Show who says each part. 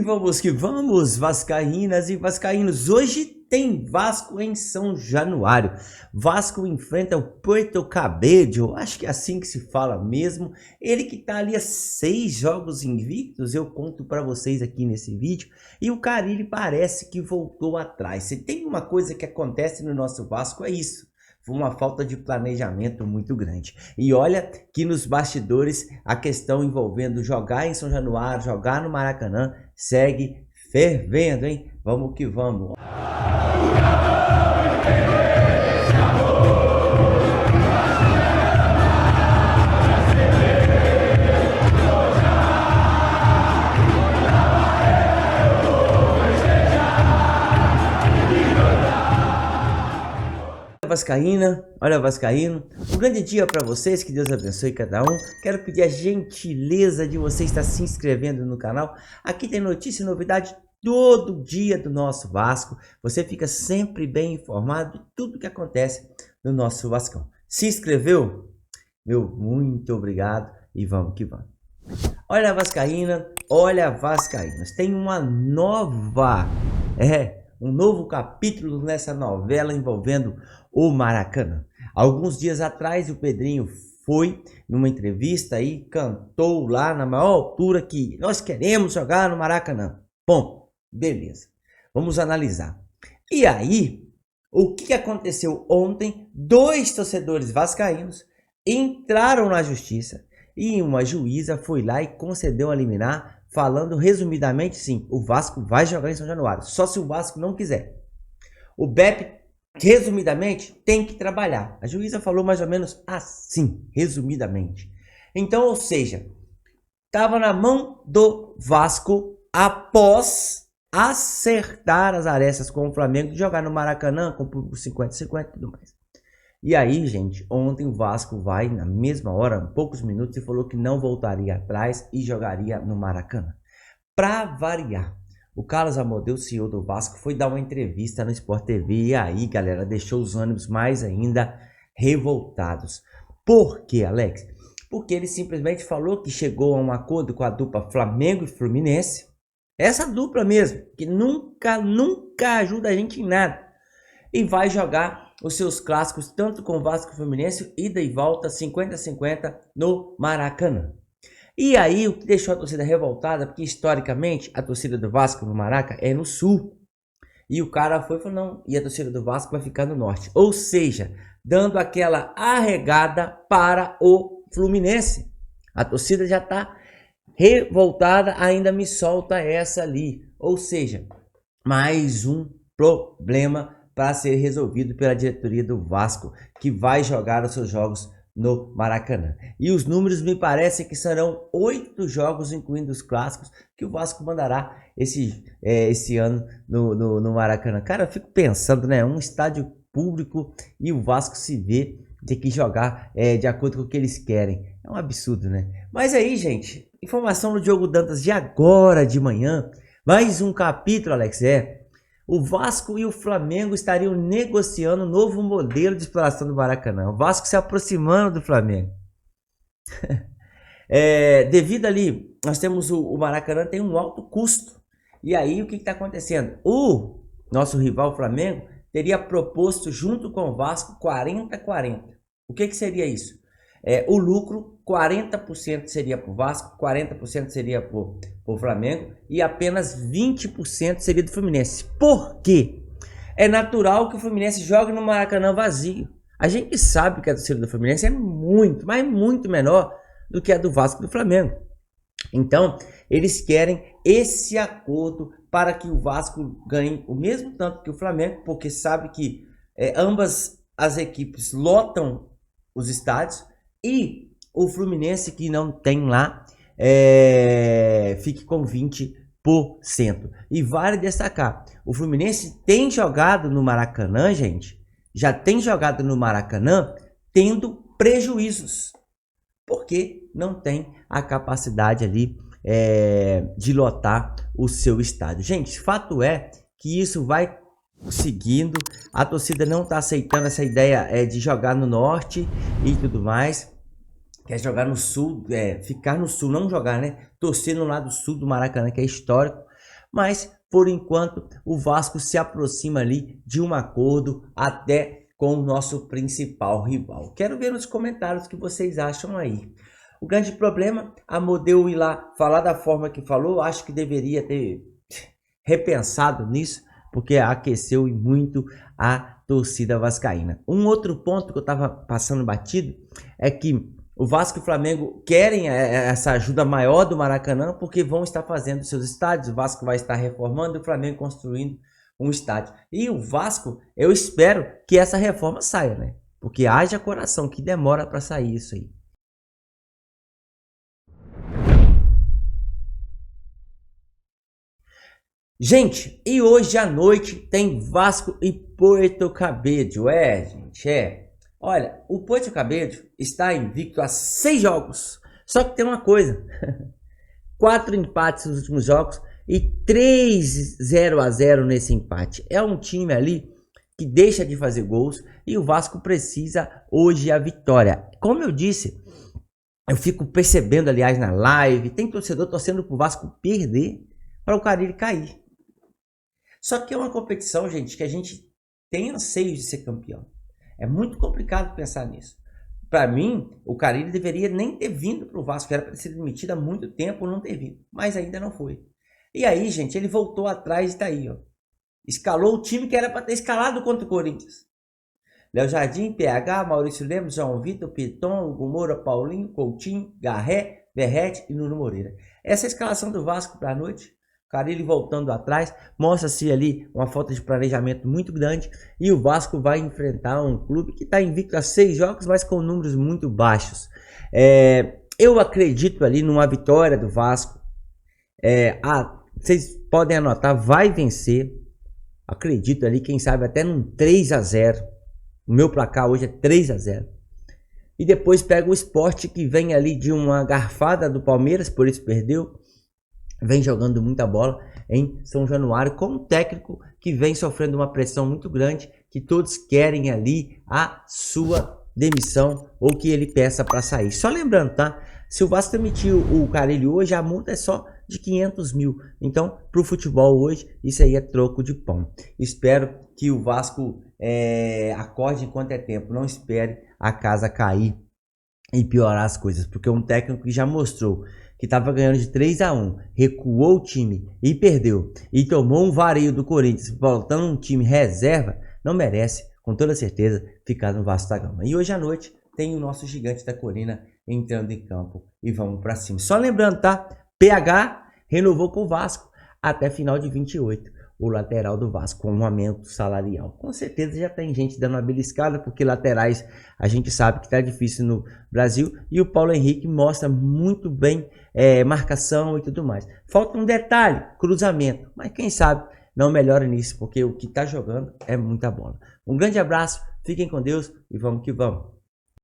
Speaker 1: Vamos que vamos, vascaínas e vascaínos. Hoje tem Vasco em São Januário. Vasco enfrenta o Puerto Cabello, acho que é assim que se fala mesmo. Ele que tá ali a 6 jogos invictos, eu conto para vocês aqui nesse vídeo. E o Carille parece que voltou atrás. Se tem uma coisa que acontece no nosso Vasco, é isso. Foi uma falta de planejamento muito grande. E olha que nos bastidores a questão envolvendo jogar em São Januário, jogar no Maracanã, segue fervendo, hein? Vamos que vamos. Vascaína, olha vascaíno, um grande dia para vocês, que Deus abençoe cada um. Quero pedir a gentileza de você estar se inscrevendo no canal. Aqui tem notícia e novidade todo dia do nosso Vasco. Você fica sempre bem informado de tudo que acontece no nosso Vascão. Se inscreveu? Meu muito obrigado e vamos que vamos. Olha vascaína, olha vascaínos, tem uma nova, um novo capítulo nessa novela envolvendo o Maracanã. Alguns dias atrás o Pedrinho foi numa entrevista e cantou lá na maior altura que nós queremos jogar no Maracanã. Bom, beleza. Vamos analisar. E aí, o que aconteceu ontem? 2 torcedores vascaínos entraram na justiça e uma juíza foi lá e concedeu a liminar, falando resumidamente, sim, o Vasco vai jogar em São Januário, só se o Vasco não quiser. O BEP, resumidamente, tem que trabalhar. A juíza falou mais ou menos assim, resumidamente. Então, ou seja, estava na mão do Vasco após acertar as arestas com o Flamengo de jogar no Maracanã com público 50-50 e tudo mais. E aí, gente, ontem o Vasco vai na mesma hora, poucos minutos, e falou que não voltaria atrás e jogaria no Maracanã. Para variar, o Carlos Amodeu, CEO do Vasco, foi dar uma entrevista no Sport TV e aí, galera, deixou os ânimos mais ainda revoltados. Por quê, Alex? Porque ele simplesmente falou que chegou a um acordo com a dupla Flamengo e Fluminense. Essa dupla mesmo, que nunca ajuda a gente em nada. E vai jogar os seus clássicos tanto com o Vasco e Fluminense, ida e volta 50-50 no Maracanã. E aí o que deixou a torcida revoltada, porque historicamente a torcida do Vasco no Maraca é no sul. E o cara foi e falou, não, e a torcida do Vasco vai ficar no norte. Ou seja, dando aquela arregada para o Fluminense. A torcida já está revoltada, ainda me solta essa ali. Ou seja, mais um problema para ser resolvido pela diretoria do Vasco, que vai jogar os seus jogos no Maracanã. E os números me parecem que serão 8 jogos, incluindo os clássicos, que o Vasco mandará esse ano no Maracanã. Cara, eu fico pensando, né? Um estádio público e o Vasco se vê ter que jogar de acordo com o que eles querem. É um absurdo, né? Mas aí, gente, informação no Diogo Dantas de agora de manhã, mais um capítulo, Alex, o Vasco e o Flamengo estariam negociando um novo modelo de exploração do Maracanã. O Vasco se aproximando do Flamengo. Devido ali, nós temos o Maracanã tem um alto custo. E aí o que está acontecendo? O nosso rival Flamengo teria proposto junto com o Vasco 40-40. O que seria isso? O lucro, 40% seria para o Vasco, 40% seria para o Flamengo e apenas 20% seria do Fluminense. Por quê? É natural que o Fluminense jogue no Maracanã vazio. A gente sabe que a torcida do Fluminense é muito, mas muito menor do que a do Vasco e do Flamengo. Então, eles querem esse acordo para que o Vasco ganhe o mesmo tanto que o Flamengo, porque sabe que ambas as equipes lotam os estádios e o Fluminense, que não tem lá, fique com 20%. E vale destacar, o Fluminense tem jogado no Maracanã, gente, já tem jogado no Maracanã tendo prejuízos, porque não tem a capacidade ali de lotar o seu estádio. Gente, fato é que isso vai seguindo, a torcida não está aceitando essa ideia de jogar no norte e tudo mais. quer jogar no sul, ficar no sul, não jogar, né? Torcer no lado sul do Maracanã, que é histórico. Mas, por enquanto, o Vasco se aproxima ali de um acordo até com o nosso principal rival. Quero ver nos comentários o que vocês acham aí. O grande problema, a Modeu ir lá falar da forma que falou, acho que deveria ter repensado nisso, porque aqueceu muito a torcida vascaína. Um outro ponto que eu estava passando batido é que o Vasco e o Flamengo querem essa ajuda maior do Maracanã porque vão estar fazendo seus estádios. O Vasco vai estar reformando e o Flamengo construindo um estádio. E o Vasco, eu espero que essa reforma saia, né? Porque haja coração que demora para sair isso aí. Gente, e hoje à noite tem Vasco e Puerto Cabello. Gente, Olha, o Puerto Cabello está invicto a 6 jogos. Só que tem uma coisa. 4 empates nos últimos jogos e 3 0-0 nesse empate. É um time ali que deixa de fazer gols e o Vasco precisa hoje a vitória. Como eu disse, eu fico percebendo, aliás, na live, tem torcedor torcendo pro Vasco perder para o Carille cair. Só que é uma competição, gente, que a gente tem anseio de ser campeão. É muito complicado pensar nisso. Para mim, o Carille deveria nem ter vindo para o Vasco. Era para ser demitido há muito tempo, não ter vindo. Mas ainda não foi. E aí, gente, ele voltou atrás e tá aí, ó. Escalou o time que era para ter escalado contra o Corinthians. Léo Jardim, PH, Maurício Lemos, João Vitor, Piton, Hugo Moura, Paulinho, Coutinho, Garré, Verrete e Nuno Moreira. Essa é a escalação do Vasco para a noite. Carille voltando atrás, mostra-se ali uma falta de planejamento muito grande e o Vasco vai enfrentar um clube que está invicto a 6 jogos, mas com números muito baixos. Eu acredito ali numa vitória do Vasco. Vocês podem anotar, vai vencer. Acredito ali, quem sabe até num 3-0. O meu placar hoje é 3-0. E depois pega o Sport, que vem ali de uma garfada do Palmeiras, por isso perdeu. Vem jogando muita bola em São Januário, com um técnico que vem sofrendo uma pressão muito grande, que todos querem ali a sua demissão ou que ele peça para sair. Só lembrando, tá? Se o Vasco demitir o Carille hoje, a multa é só de 500 mil. Então, para o futebol hoje, isso aí é troco de pão. Espero que o Vasco acorde enquanto é tempo. Não espere a casa cair e piorar as coisas, porque um técnico que já mostrou que estava ganhando de 3-1, recuou o time e perdeu, e tomou um vareio do Corinthians, voltando um time reserva, não merece, com toda certeza, ficar no Vasco da Gama. E hoje à noite tem o nosso gigante da colina entrando em campo e vamos para cima. Só lembrando, tá? PH renovou com o Vasco até final de 28. O lateral do Vasco, com um aumento salarial. Com certeza já tem gente dando uma beliscada, porque laterais a gente sabe que está difícil no Brasil. E o Paulo Henrique mostra muito bem marcação e tudo mais. Falta um detalhe, cruzamento. Mas quem sabe não melhora nisso, porque o que está jogando é muita bola. Um grande abraço, fiquem com Deus e vamos que vamos.